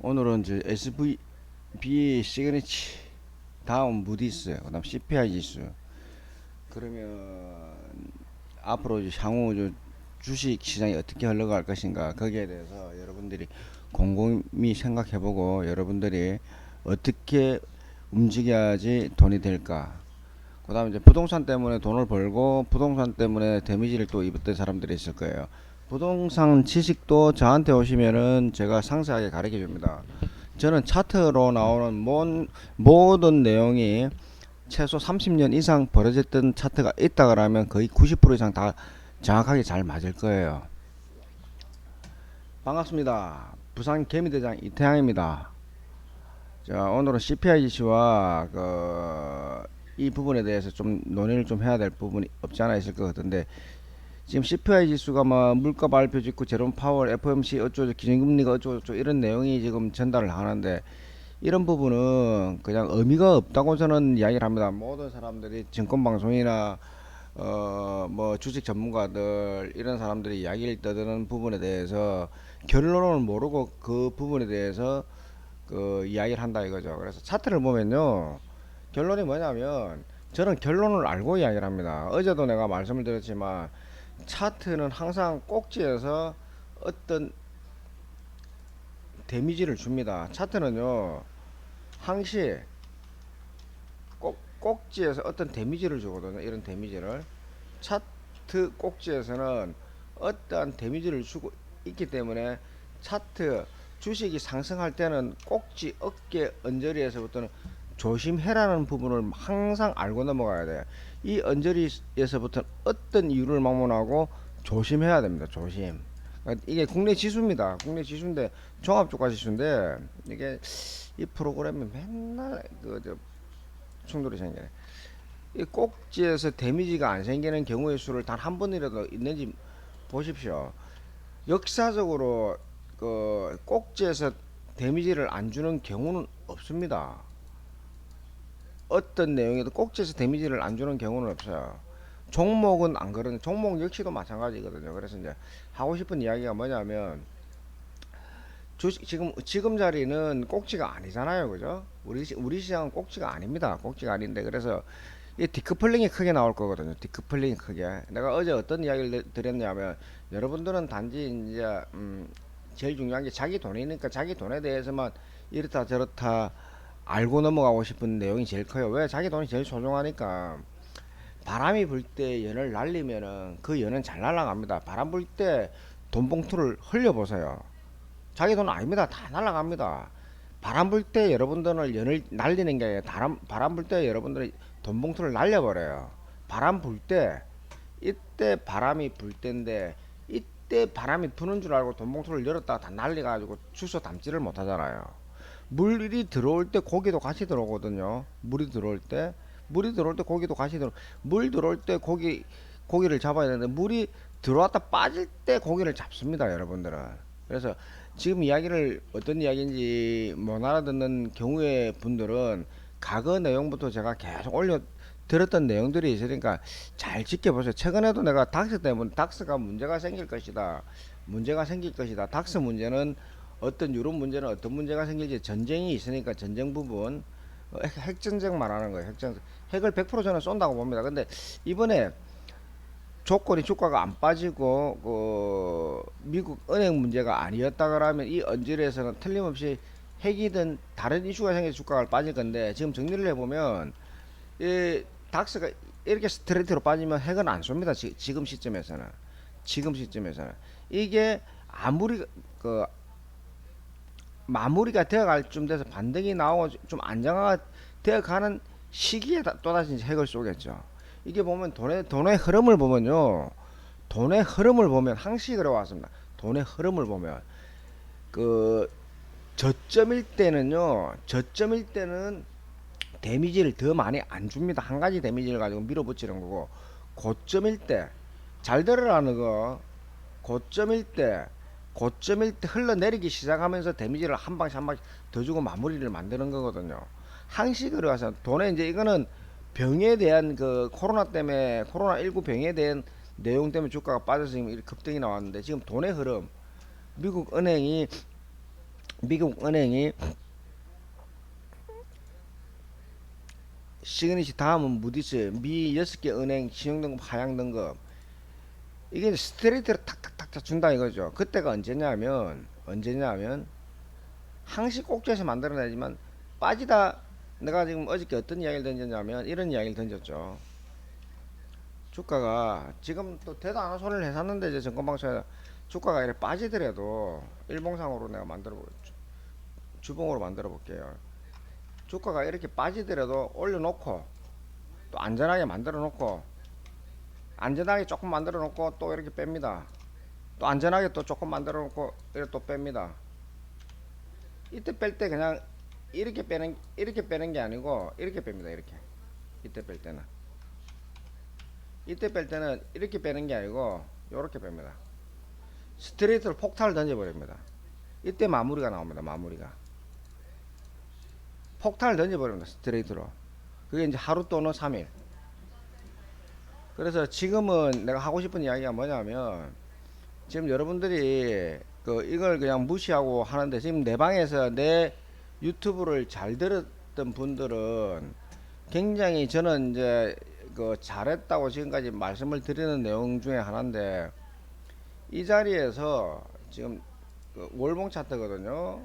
오늘은 이제 SVB 시그니치, 다음 무디스, 그다음 CPI 지수. 그러면 앞으로 이제 향후 주식 시장이 어떻게 흘러갈 것인가, 거기에 대해서 여러분들이 곰곰이 생각해보고, 여러분들이 어떻게 움직여야지 돈이 될까. 그다음에 이제 부동산 때문에 돈을 벌고 부동산 때문에 데미지를 또 입었던 사람들이 있을 거예요. 부동산 지식도 저한테 오시면은 제가 상세하게 가르쳐 줍니다. 저는 차트로 나오는 모든 내용이 최소 30년 이상 벌어졌던 차트가 있다 그러면 거의 90% 이상 다 정확하게 잘 맞을 거예요. 반갑습니다. 부산 개미대장 이태양입니다. 자, 오늘은 CPI 지수와 이 부분에 대해서 좀 논의를 좀 해야 될 부분이 없지 않아 있을 것 같은데, 지금 CPI 지수가 뭐 물가 발표 직후 제롬 파월 FOMC 어쩌고 기준금리가 어쩌고 이런 내용이 지금 전달을 하는데, 이런 부분은 그냥 의미가 없다고 저는 이야기를 합니다. 모든 사람들이 증권방송이나 뭐 주식 전문가들 이런 사람들이 이야기를 떠드는 부분에 대해서 결론을 모르고 그 부분에 대해서 그 이야기를 한다 이거죠. 그래서 차트를 보면요, 결론이 뭐냐면, 저는 결론을 알고 이야기를 합니다. 어제도 내가 말씀을 드렸지만 차트는 항상 꼭지에서 어떤 데미지를 줍니다. 차트는요, 항시 꼭지에서 어떤 데미지를 주거든요. 이런 데미지를 차트 꼭지에서는 어떠한 데미지를 주고 있기 때문에, 차트 주식이 상승할 때는 꼭지 어깨 언저리에서부터는 조심해라는 부분을 항상 알고 넘어가야 돼요. 이 언저리에서부터 어떤 이유를 막론하고 조심해야 됩니다. 조심. 그러니까 이게 국내 지수입니다. 국내 지수인데, 종합주가 지수인데, 이게 이 프로그램이 맨날 충돌이 생겨요. 이 꼭지에서 데미지가 안 생기는 경우의 수를 단 한 번이라도 있는지 보십시오. 역사적으로 그 꼭지에서 데미지를 안 주는 경우는 없습니다. 어떤 내용에도 꼭지에서 데미지를 안 주는 경우는 없어요. 종목은 안 그러는, 종목 역시도 마찬가지거든요. 그래서 이제 하고 싶은 이야기가 뭐냐면, 지금 자리는 꼭지가 아니잖아요, 그죠? 우리 시장은 꼭지가 아닙니다. 꼭지가 아닌데, 그래서 이 디커플링이 크게 나올 거거든요. 디커플링이 크게. 내가 어제 어떤 이야기를 드렸냐면, 여러분들은 단지 이제 제일 중요한 게 자기 돈이니까 자기 돈에 대해서만 이렇다 저렇다 알고 넘어가고 싶은 내용이 제일 커요. 왜? 자기 돈이 제일 소중하니까. 바람이 불 때 연을 날리면은 그 연은 잘 날아갑니다. 바람 불 때 돈 봉투를 흘려보세요. 자기 돈 아닙니다. 다 날아갑니다. 바람 불 때 여러분들은 연을 날리는 게 아니라, 바람 불 때 여러분들이 돈 봉투를 날려버려요. 바람 불 때, 이때 바람이 불 때인데, 이때 바람이 부는 줄 알고 돈 봉투를 열었다가 다 날려가지고 주워 담지를 못하잖아요. 물이 들어올 때 고기도 같이 들어오거든요. 물이 들어올 때 고기도 같이 들어. 물 들어올 때 고기를 잡아야 되는데, 물이 들어왔다 빠질 때 고기를 잡습니다, 여러분들은. 그래서 지금 이야기를 어떤 이야기인지 못 알아듣는 경우의 분들은 과거 내용부터 제가 계속 올려 들었던 내용들이 있으니까 잘 지켜보세요. 최근에도 내가 닥스 때문에, 닥스가 문제가 생길 것이다, 문제가 생길 것이다. 닥스 문제는 어떤 유럽 문제는 어떤 문제가 생길지, 전쟁이 있으니까 전쟁 부분, 핵전쟁 말하는 거예요. 핵을 100% 저는 쏜다고 봅니다. 근데 이번에 조건이 주가가 안 빠지고 미국 은행 문제가 아니었다 그러면, 이 언질에서는 틀림없이 핵이든 다른 이슈가 생겨서 주가가 빠질 건데, 지금 정리를 해보면 이 닥스가 이렇게 스트레이트로 빠지면 핵은 안 쏩니다. 지금 시점에서는 이게 아무리 그 마무리가 되어갈 쯤 돼서 반등이 나오고 좀 안정화가 되어가는 시기에 또다시 핵을 쏘겠죠. 이게 보면 돈의 흐름을 보면요, 돈의 흐름을 보면 항시 그래왔습니다. 돈의 흐름을 보면 그 저점일 때는 데미지를 더 많이 안 줍니다. 한 가지 데미지를 가지고 밀어붙이는 거고, 고점일 때, 잘 들으라는 거, 고점일 때 흘러내리기 시작하면서 데미지를 한 방씩 한 방씩 더 주고 마무리를 만드는 거거든요. 항식으로 가서 돈에 이제 이거는 병에 대한 코로나19 병에 대한 내용 때문에 주가가 빠져서 지금 이렇게 급등이 나왔는데, 지금 돈의 흐름, 미국 은행이 미국 은행이 시그니치 다음은 무디스 미 6개 은행 신용등급 하향 등급 이게 스트레이트로 탁탁탁탁 준다 이거죠. 그때가 언제냐면 항시 꼭지에서 만들어내지만 빠지다. 내가 지금 어저께 어떤 이야기를 던졌냐면 이런 이야기를 던졌죠. 주가가 지금 또 대도 안 하는 소리를 해놨는데 이제 증권방송에 주가가 이렇게 빠지더라도 일봉상으로 내가 주봉으로 만들어 볼게요. 주가가 이렇게 빠지더라도 올려놓고 또 안전하게 만들어 놓고 안전하게 조금 만들어 놓고 또 이렇게 뺍니다. 또 안전하게 또 조금 만들어 놓고 이렇게 또 뺍니다. 이때 뺄 때 그냥 이렇게 빼는 게 아니고 이렇게 뺍니다. 이렇게 이때 뺄 때는 이렇게 빼는 게 아니고 이렇게 뺍니다. 스트레이트로 폭탄을 던져버립니다. 이때 마무리가 나옵니다. 마무리가 폭탄을 던져버립니다. 스트레이트로. 그게 이제 하루 또는 3일. 그래서 지금은 내가 하고 싶은 이야기가 뭐냐면 지금 여러분들이 이걸 그냥 무시하고 하는데 지금 내 방에서 내 유튜브를 잘 들었던 분들은 굉장히 저는 이제 잘했다고 지금까지 말씀을 드리는 내용 중에 하나인데 이 자리에서 지금 월봉 차트거든요.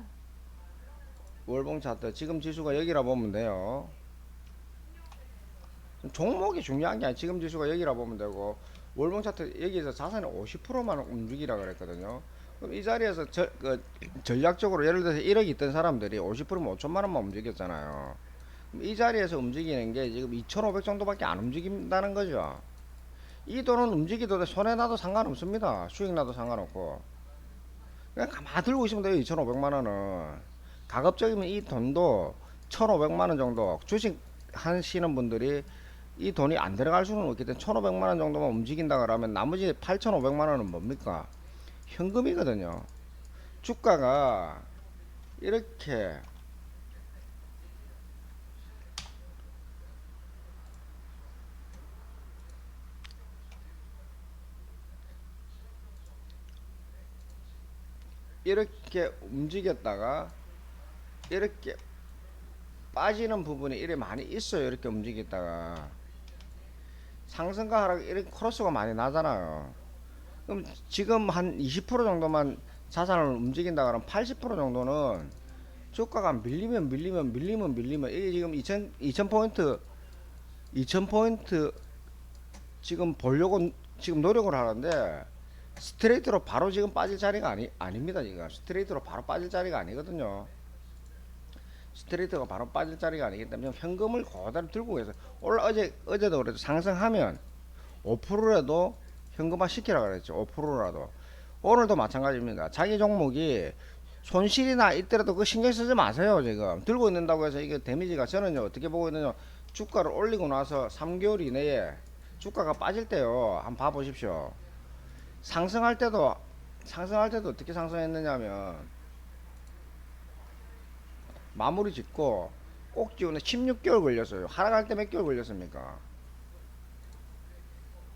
월봉 차트 지금 지수가 여기라 보면 돼요. 종목이 중요한 게 아니라 지금 지수가 여기라 보면 되고 월봉 차트 여기에서 자산의 50%만 움직이라 그랬거든요. 그럼 이 자리에서 전략적으로 예를 들어서 1억 있던 사람들이 50%면 5천만 원만 움직였잖아요. 이 자리에서 움직이는 게 지금 2,500 정도밖에 안 움직인다는 거죠. 이 돈은 움직이도 손해나도 상관없습니다. 수익나도 상관없고 그냥 가만히 들고 있으면 돼요. 2,500만 원은 가급적이면 이 돈도 1,500만 원 정도 주식 하시는 분들이 이 돈이 안 들어갈 수는 없기 때문에 1,500만 원 정도만 움직인다 그러면 나머지 8,500만 원은 뭡니까? 현금이거든요. 주가가 이렇게 움직였다가 이렇게 빠지는 부분이 이렇게 많이 있어요. 이렇게 움직였다가 상승과 하락 이렇게 크로스가 많이 나잖아요. 그럼 지금 한 20% 정도만 자산을 움직인다 그러면 80% 정도는 주가가 밀리면 이게 지금 2000포인트 지금 보려고 지금 노력을 하는데 스트레이트로 바로 지금 빠질 자리가 아닙니다. 지금 스트레이트로 바로 빠질 자리가 아니거든요. 스트레이트가 바로 빠질 자리가 아니기 때문에 현금을 그대로 들고 계세요. 어제도 그래도 상승하면 5%라도 현금화 시키라 그랬죠. 5%라도. 오늘도 마찬가지입니다. 자기 종목이 손실이나 있더라도 그 신경 쓰지 마세요. 지금 들고 있는다고 해서 이게 데미지가 저는요 어떻게 보고 있느냐 주가를 올리고 나서 3개월 이내에 주가가 빠질 때요 한번 봐보십시오. 상승할 때도 어떻게 상승했느냐면 마무리 짓고 꼭지오는 16개월 걸렸어요. 하락할 때 몇 개월 걸렸습니까?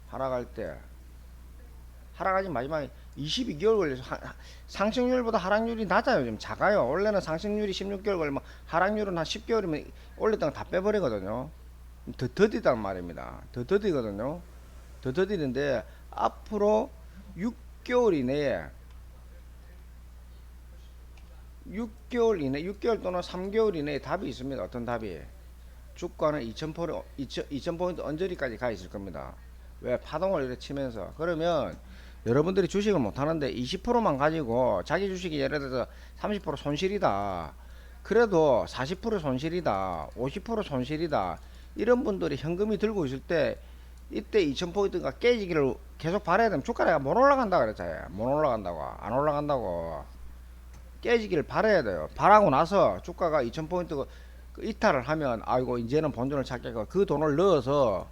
하락하지 마지막에 22개월 걸려서 상승률보다 하락률이 낮아요. 지금 작아요. 원래는 상승률이 16개월 걸리면 하락률은 한 10개월이면 올렸다가 다 빼버리거든요. 더 더디단 말입니다. 더 더디거든요. 더 더디는데 앞으로 6개월 이내에 6개월 또는 3개월 이내에 답이 있습니다. 어떤 답이? 주가는 2000포인트 언저리까지 가 있을 겁니다. 왜? 파동을 이렇게 치면서. 그러면 여러분들이 주식을 못하는데 20%만 가지고 자기 주식이 예를 들어서 30% 손실이다. 그래도 40% 손실이다. 50% 손실이다. 이런 분들이 현금이 들고 있을 때 이때 2000포인트가 깨지기를 계속 바라야 되면 주가가 못 올라간다 그랬잖아요. 못 올라간다고. 안 올라간다고. 깨지기를 바라야 돼요. 바라고 나서 주가가 2000포인트 이탈을 하면 아이고 이제는 본전을 찾겠고 그 돈을 넣어서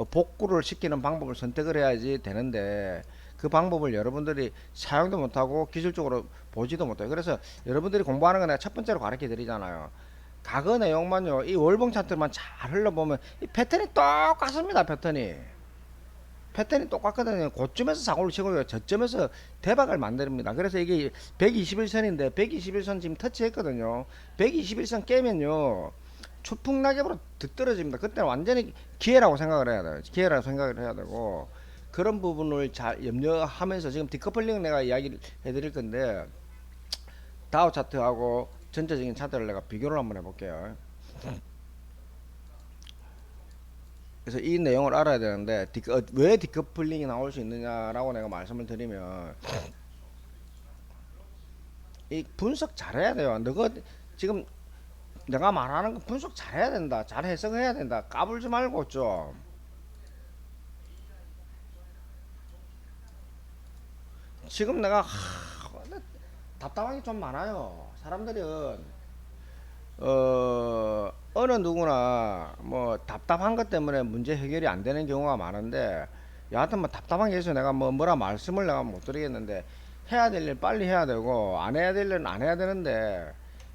복구를 시키는 방법을 선택을 해야지 되는데 그 방법을 여러분들이 사용도 못하고 기술적으로 보지도 못해요. 그래서 여러분들이 공부하는 거 내가 첫 번째로 가르쳐 드리잖아요. 과거 내용만요 이 월봉 차트만 잘 흘러보면 이 패턴이 똑같습니다. 패턴이 패턴이 똑같거든요. 고점에서 사고를 치고 저점에서 대박을 만듭니다. 그래서 이게 121선인데 121선 지금 터치했거든요. 121선 깨면요. 추풍 낙엽으로 뒤떨어집니다. 그때는 완전히 기회라고 생각을 해야 돼요. 기회라고 생각을 해야 되고 그런 부분을 잘 염려하면서 지금 디커플링 내가 이야기를 해드릴 건데 다우 차트하고 전체적인 차트를 내가 비교를 한번 해볼게요. 그래서 이 내용을 알아야 되는데 왜 디커플링이 나올 수 있느냐라고 내가 말씀을 드리면 이 분석 잘해야 돼요. 너가 지금 내가 말하는 거 분석 잘해야 된다. 잘 해석해야 된다. 까불지 말고 좀. 지금 내가 답답한 게 좀 많아요. 사람들은 어느 누구나 뭐 답답한 것 때문에 문제 해결이 안 되는 경우가 많은데 여하튼 뭐 답답한 게 있어 내가 뭐라 말씀을 내가 못 드리겠는데 해야 될 일 빨리 해야 되고 안 해야 될 일은 안 해야 되는데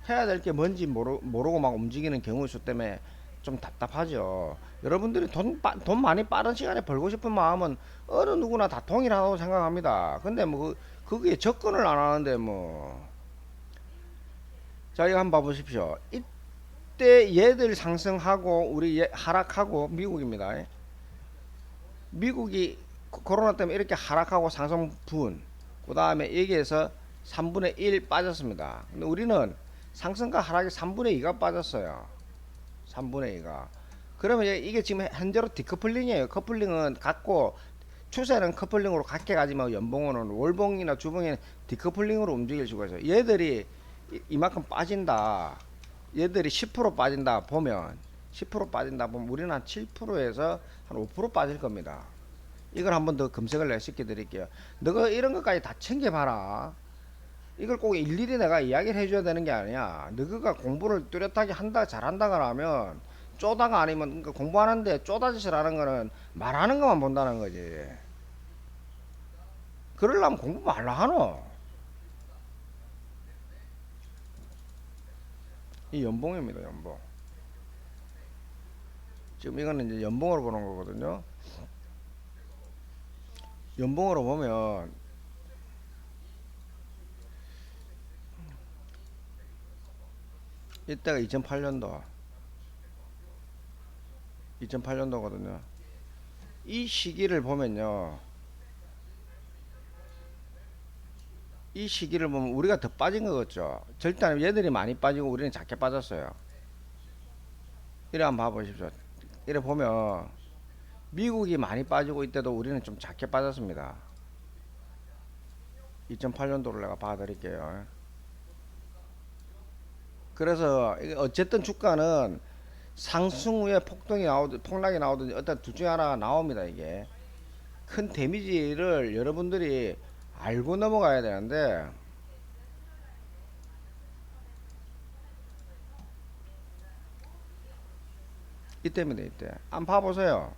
해야 될 게 뭔지 모르고 막 움직이는 경우 수 때문에 좀 답답하죠. 여러분들이 돈 많이 빠른 시간에 벌고 싶은 마음은 어느 누구나 다 동일하다고 생각합니다. 근데 뭐 그게 접근을 안 하는데 뭐 자, 이거 한번 봐보십시오. 이때 얘들 상승하고 우리 하락하고 미국입니다. 미국이 코로나 때문에 이렇게 하락하고 상승 분, 그 다음에 여기에서 3분의 1 빠졌습니다. 근데 우리는 상승과 하락이 3분의 2가 빠졌어요. 3분의 2가. 그러면 이게 지금 현재로 디커플링이에요. 커플링은 같고 추세는 커플링으로 같게 가지만 연봉은 월봉이나 주봉에는 디커플링으로 움직일 수가 있어요. 얘들이 이만큼 빠진다. 얘들이 10% 빠진다 보면 10% 빠진다 보면 우리는 한 7%에서 한 5% 빠질 겁니다. 이걸 한번 더 검색을 내가 시켜 드릴게요. 너가 이런 것까지 다 챙겨봐라. 이걸 꼭 일일이 내가 이야기를 해줘야 되는 게 아니야. 너가 공부를 뚜렷하게 한다 잘한다가 하면 쪼다가 아니면 그러니까 공부하는데 쪼다짓을 하는 거는 말하는 것만 본다는 거지. 그러려면 공부 말라 하노. 이 연봉입니다. 연봉. 지금 이거는 이제 연봉으로 보는 거거든요. 연봉으로 보면 이때가 2008년도거든요. 이 시기를 보면요. 이 시기를 보면 우리가 더 빠진 거겠죠. 절대 얘들이 많이 빠지고 우리는 작게 빠졌어요. 이래 한번 봐보십시오. 이래 보면 미국이 많이 빠지고 이때도 우리는 좀 작게 빠졌습니다. 2008년도를 내가 봐드릴게요. 그래서 어쨌든 주가는 상승 후에 폭락이 나오든지 어떤 둘 중에 하나가 나옵니다. 이게 큰 데미지를 여러분들이 알고 넘어가야 되는데 이때입니다. 이때 한번 봐보세요.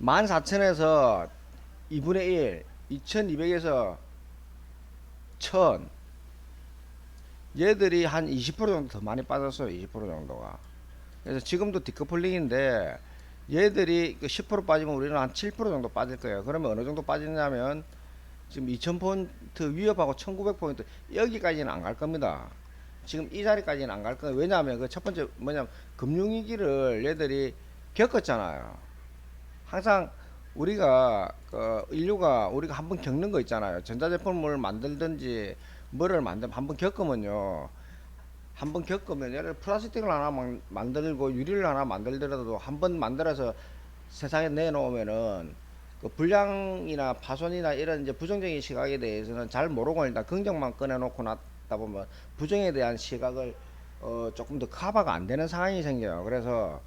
14,000에서 2분의 1 2200에서 1000 얘들이 한 20% 정도 더 많이 빠졌어요. 20% 정도가. 그래서 지금도 디커플링인데 얘들이 10% 빠지면 우리는 한 7% 정도 빠질 거예요. 그러면 어느 정도 빠지냐면 지금 2000포인트 위협하고 1900포인트 여기까지는 안 갈 겁니다. 지금 이 자리까지는 안 갈 거예요. 왜냐하면 그 첫 번째 뭐냐면 금융위기를 얘들이 겪었잖아요. 항상 우리가 인류가 우리가 한번 겪는 거 있잖아요. 전자제품을 만들든지 뭐를 만들면 한번 겪으면요. 한번 겪으면 예를 플라스틱을 하나 만들고 유리를 하나 만들더라도 한번 만들어서 세상에 내놓으면은 그 불량이나 파손이나 이런 이제 부정적인 시각에 대해서는 잘 모르고 일단 긍정만 꺼내놓고 놨다 보면 부정에 대한 시각을 조금 더 커버가 안 되는 상황이 생겨요. 그래서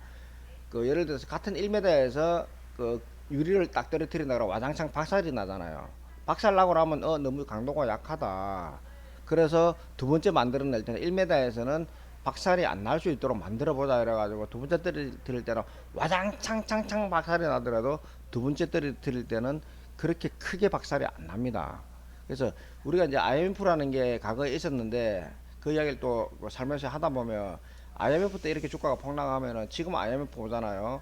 그 예를 들어서 같은 1m에서 그 유리를 딱 떨어뜨린다고 와장창 박살이 나잖아요. 박살 나고 나면 너무 강도가 약하다. 그래서 두 번째 만들어낼 때는 1m에서는 박살이 안 날 수 있도록 만들어 보자 이래가지고 두 번째 떨어뜨릴 때는 와장창창창 박살이 나더라도 두 번째 떨어뜨릴 때는 그렇게 크게 박살이 안 납니다. 그래서 우리가 이제 IMF라는 게 과거에 있었는데 그 이야기를 또 살면서 하다 보면 IMF 때 이렇게 주가가 폭락하면은 지금 IMF 보잖아요.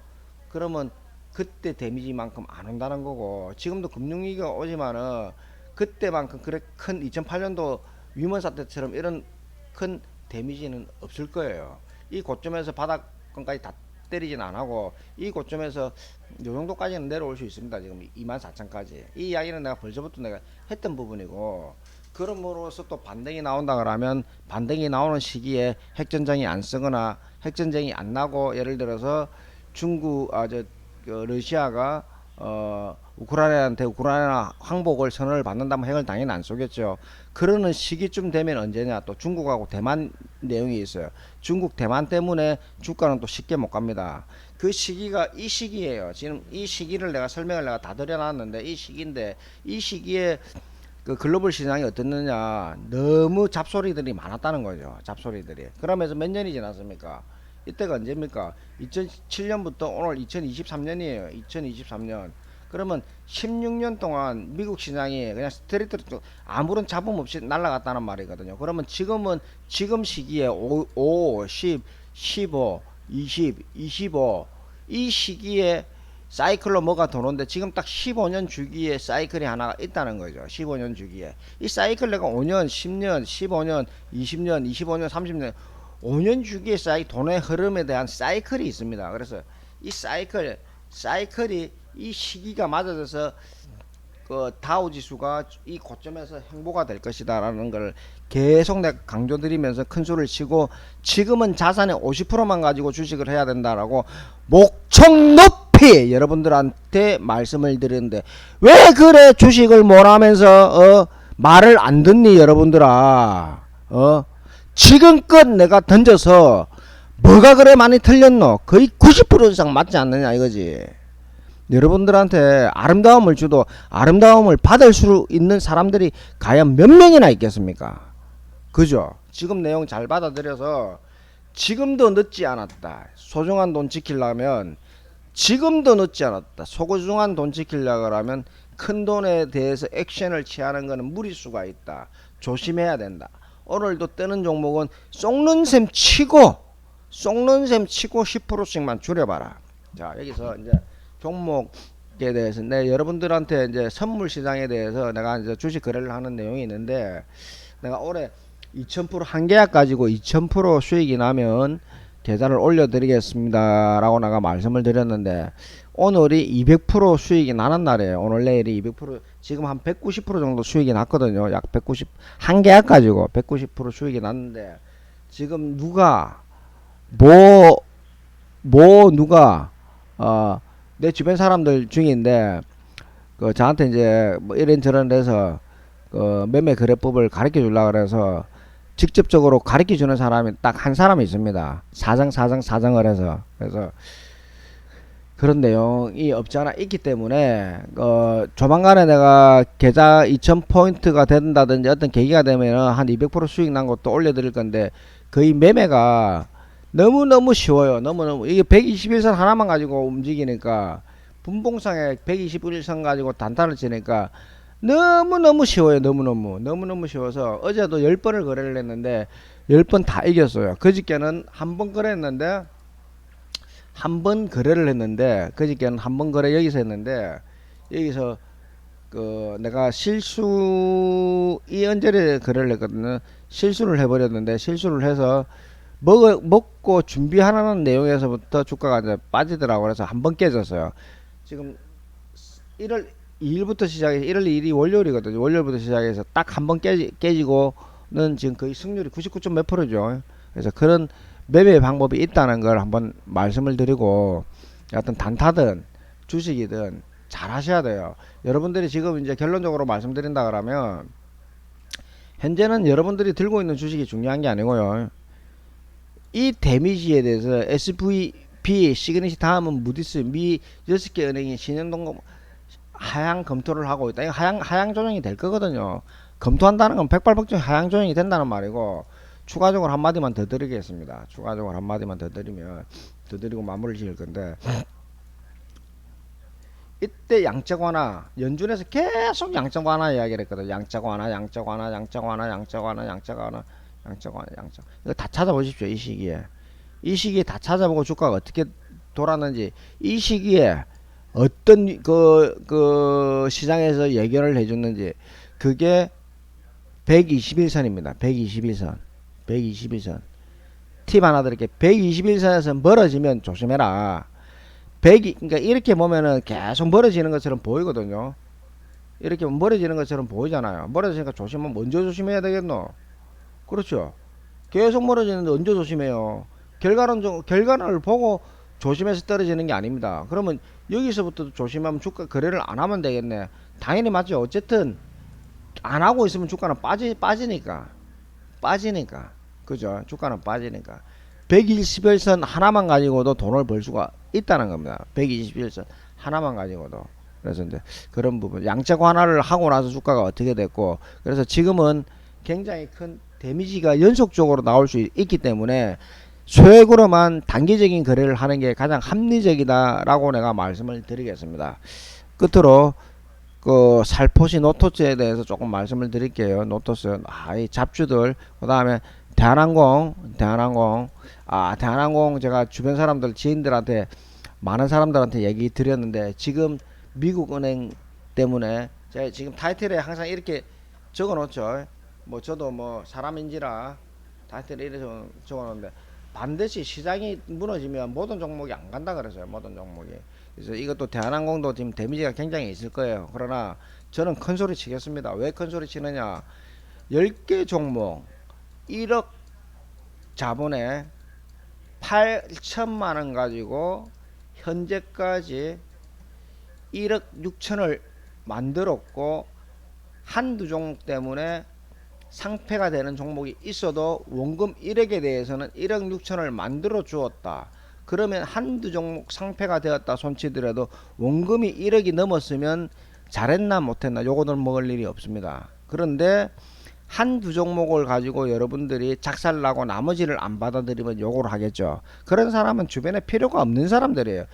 그러면 그때 데미지만큼 안 온다는 거고, 지금도 금융위기가 오지만은 그때만큼 그래 큰 2008년도 위먼 사태처럼 이런 큰 데미지는 없을 거예요. 이 고점에서 바닥권까지 다 때리진 안 하고 이 고점에서 요 정도까지는 내려올 수 있습니다. 지금 24,000까지. 이 이야기는 내가 벌써부터 내가 했던 부분이고, 그럼으로써 또 반등이 나온다 그러면 반등이 나오는 시기에 핵전쟁이 안 쓰거나 핵전쟁이 안 나고, 예를 들어서 중국 러시아가 우크라이나한테 우크라이나 항복을 선언을 받는다면 핵을 당연히 안 쏘겠죠. 그러는 시기쯤 되면 언제냐, 또 중국하고 대만 내용이 있어요. 중국 대만 때문에 주가는 또 쉽게 못 갑니다. 그 시기가 이 시기예요. 지금 이 시기를 내가 설명을 내가 다 드려놨는데 이 시기인데, 이 시기에 그 글로벌 시장이 어떻느냐, 너무 잡소리들이 많았다는 거죠. 잡소리들이. 그러면서 몇 년이 지났습니까? 이때가 언제입니까? 2007년부터 오늘 2023년이에요. 2023년. 그러면 16년 동안 미국 시장이 그냥 스트레이트로 아무런 잡음 없이 날아갔다는 말이거든요. 그러면 지금은 지금 시기에 5, 10, 15, 20, 25 이 시기에 사이클로 뭐가 도는데 지금 딱 15년 주기에 사이클이 하나가 있다는 거죠. 15년 주기에. 이 사이클 내가 5년, 10년, 15년, 20년, 25년, 30년 5년 주기의 돈의 흐름에 대한 사이클이 있습니다. 그래서 이 사이클이 이 시기가 맞아져서 그 다우 지수가 이 고점에서 행보가 될 것이다라는 걸 계속 내가 강조드리면서 큰 소리를 치고, 지금은 자산의 50%만 가지고 주식을 해야 된다라고 목청 높이 여러분들한테 말씀을 드리는데, 왜 그래 주식을 몰아면서 말을 안 듣니 여러분들아. 지금껏 내가 던져서 뭐가 그래 많이 틀렸노? 거의 90% 이상 맞지 않느냐 이거지. 여러분들한테 아름다움을 주도 아름다움을 받을 수 있는 사람들이 과연 몇 명이나 있겠습니까? 그죠? 지금 내용 잘 받아들여서 지금도 늦지 않았다. 소중한 돈 지키려면 지금도 늦지 않았다. 소중한 돈 지키려고 하면 큰 돈에 대해서 액션을 취하는 것은 무리수가 있다. 조심해야 된다. 오늘도 뜨는 종목은 쏙는 셈 치고 10%씩만 줄여봐라. 자, 여기서 이제 종목에 대해서 여러분들한테 이제 선물 시장에 대해서 내가 이제 주식 거래를 하는 내용이 있는데, 내가 올해 2000% 한 계약 가지고 2000% 수익이 나면 계좌를 올려드리겠습니다 라고 내가 말씀을 드렸는데, 오늘이 200% 수익이 나는 날이에요. 오늘 내일이 200%, 지금 한 190% 정도 수익이 났거든요. 약 190, 한 계약 가지고 190% 수익이 났는데, 지금 누가 누가 내 주변 사람들 중인데 그 저한테 이제 뭐 이런저런 해서 그 매매 거래법을 가르쳐 주려고 그래서 직접적으로 가르쳐 주는 사람이 딱 한 사람이 있습니다. 사정을 해서. 그래서 그런 내용이 없지 않아 있기 때문에 조만간에 내가 계좌 2000포인트가 된다든지 어떤 계기가 되면 한 200% 수익 난 것도 올려드릴 건데, 거의 매매가 너무너무 쉬워요. 너무너무. 이게 121선 하나만 가지고 움직이니까, 분봉상에 121선 가지고 단타를 치니까 너무너무 쉬워요. 너무너무 쉬워서 어제도 10번을 거래를 했는데 10번 다 이겼어요. 그저께는 한 번 거래했는데 그저께는 한 번 거래 여기서 했는데, 여기서 그 내가 이 언저리에 거래를 했거든요. 실수를 해버렸는데, 실수를 해서 먹고 준비하라는 내용에서부터 주가가 이제 빠지더라고. 그래서 한 번 깨졌어요. 지금 1월 2일부터 시작해서 1월 2일이 월요일이거든요. 월요일부터 시작해서 딱 한 번 깨지고는 지금 거의 승률이 99. 몇 %죠. 그래서 그런 매매 방법이 있다는 걸 한번 말씀을 드리고, 어떤 단타든 주식이든 잘 하셔야 돼요. 여러분들이 지금 이제 결론적으로 말씀드린다 그러면, 현재는 여러분들이 들고 있는 주식이 중요한 게 아니고요. 이 데미지에 대해서 SVB, 시그니시 다음은 무디스, 미 6개 은행이 신용동금 하향 검토를 하고 있다. 이거 하향 조정이 될 거거든요. 검토한다는 건 백발백중 하향 조정이 된다는 말이고, 추가적으로 한마디만 더 드리겠습니다. 추가적으로 한마디만 더 드리고 마무리를 지을 건데, 이때 양적 완화, 연준에서 계속 양적 완화 이야기를 했거든. 양적 완화. 이거 다 찾아보십시오. 이 시기에 다 찾아보고 주가가 어떻게 돌았는지. 이 시기에 어떤 그 시장에서 예견을 해줬는지 그게 121선입니다. 121선. 121선. 팁 하나 드릴게요. 121선에서 멀어지면 조심해라. 100이, 그러니까 이렇게 보면은 계속 멀어지는 것처럼 보이거든요. 이렇게 멀어지는 것처럼 보이잖아요. 멀어지니까 조심하면 먼저 조심해야 되겠노? 그렇죠. 계속 멀어지는데 언제 조심해요? 결과를 보고 조심해서 떨어지는 게 아닙니다. 그러면 여기서부터 조심하면 주가 거래를 안 하면 되겠네. 당연히 맞죠. 어쨌든 안 하고 있으면 주가는 빠지니까. 그죠? 주가는 빠지니까. 121선 하나만 가지고도 돈을 벌 수가 있다는 겁니다. 121선 하나만 가지고도. 그래서 이제 그런 부분 양적 완화를 하고 나서 주가가 어떻게 됐고, 그래서 지금은 굉장히 큰 데미지가 연속적으로 나올 수 있기 때문에 소액으로만 단기적인 거래를 하는 게 가장 합리적이다라고 내가 말씀을 드리겠습니다. 끝으로 그 살포시 노토스에 대해서 조금 말씀을 드릴게요. 노토스, 이 잡주들, 그 다음에 대한항공 제가 주변 사람들, 지인들한테, 많은 사람들한테 얘기 드렸는데, 지금 미국 은행 때문에, 제가 지금 타이틀에 항상 이렇게 적어 놓죠. 뭐 저도 뭐 사람인지라 타이틀에 이렇게 적어 놓는데, 반드시 시장이 무너지면 모든 종목이 안 간다 그래서요. 모든 종목이. 그래서 이것도 대한항공도 지금 데미지가 굉장히 있을 거예요. 그러나 저는 큰 소리 치겠습니다. 왜 큰 소리 치느냐? 10개 종목 1억 자본에 8천만 원 가지고 현재까지 1억 6천을 만들었고, 한두 종목 때문에 상패가 되는 종목이 있어도 원금 1억에 대해서는 1억 6천을 만들어 주었다. 그러면 한두 종목 상패가 되었다 손치더라도 원금이 1억이 넘었으면 잘했나 못했나 요거는 먹을 일이 없습니다. 그런데 한두 종목을 가지고 여러분들이 작살나고 나머지를 안 받아들이면 요걸 하겠죠. 그런 사람은 주변에 필요가 없는 사람들이에요.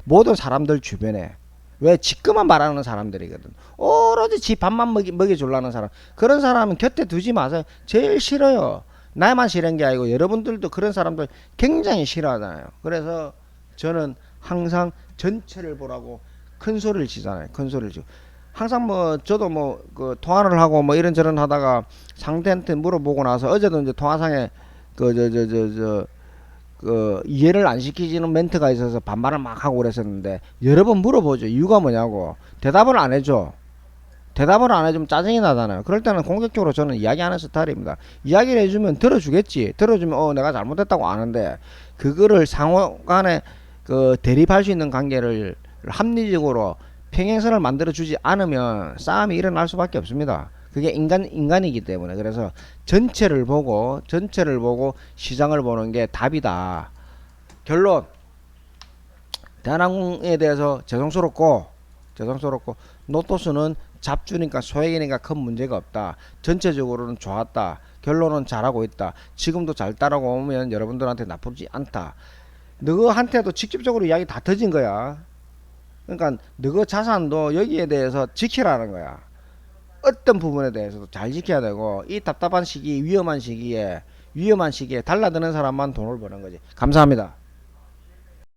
모든 사람들 주변에. 왜 지금만 말하는 사람들이거든. 오로지 지 밥만 먹여주려는 사람. 그런 사람은 곁에 두지 마세요. 제일 싫어요. 나만 싫은 게 아니고 여러분들도 그런 사람들 굉장히 싫어하잖아요. 그래서 저는 항상 전체를 보라고 큰 소리를 치잖아요. 큰 소리를 치고. 항상 뭐 저도 뭐 그 통화를 하고 뭐 이런저런 하다가 상대한테 물어보고 나서, 어제도 이제 통화상에 이해를 안 시키지는 멘트가 있어서 반발을 막 하고 그랬었는데, 여러 번 물어보죠. 이유가 뭐냐고. 대답을 안 해줘. 대답을 안 해주면 짜증이 나잖아요. 그럴 때는 공격적으로 저는 이야기하는 스타일입니다. 이야기를 해주면 들어주겠지. 들어주면 내가 잘못했다고 아는데, 그거를 상호 간에 그 대립할 수 있는 관계를 합리적으로 평행선을 만들어주지 않으면 싸움이 일어날 수밖에 없습니다. 그게 인간이기 때문에. 그래서 전체를 보고 시장을 보는 게 답이다. 결론, 대한항공에 대해서 죄송스럽고 노토스는 잡주니까 소액이니까 큰 문제가 없다. 전체적으로는 좋았다. 결론은 잘하고 있다. 지금도 잘 따라오면 여러분들한테 나쁘지 않다. 너한테도 직접적으로 이야기 다 터진 거야. 그러니까 너 자산도 여기에 대해서 지키라는 거야. 어떤 부분에 대해서도 잘 지켜야 되고, 이 답답한 시기, 위험한 시기에 달라드는 사람만 돈을 버는 거지. 감사합니다.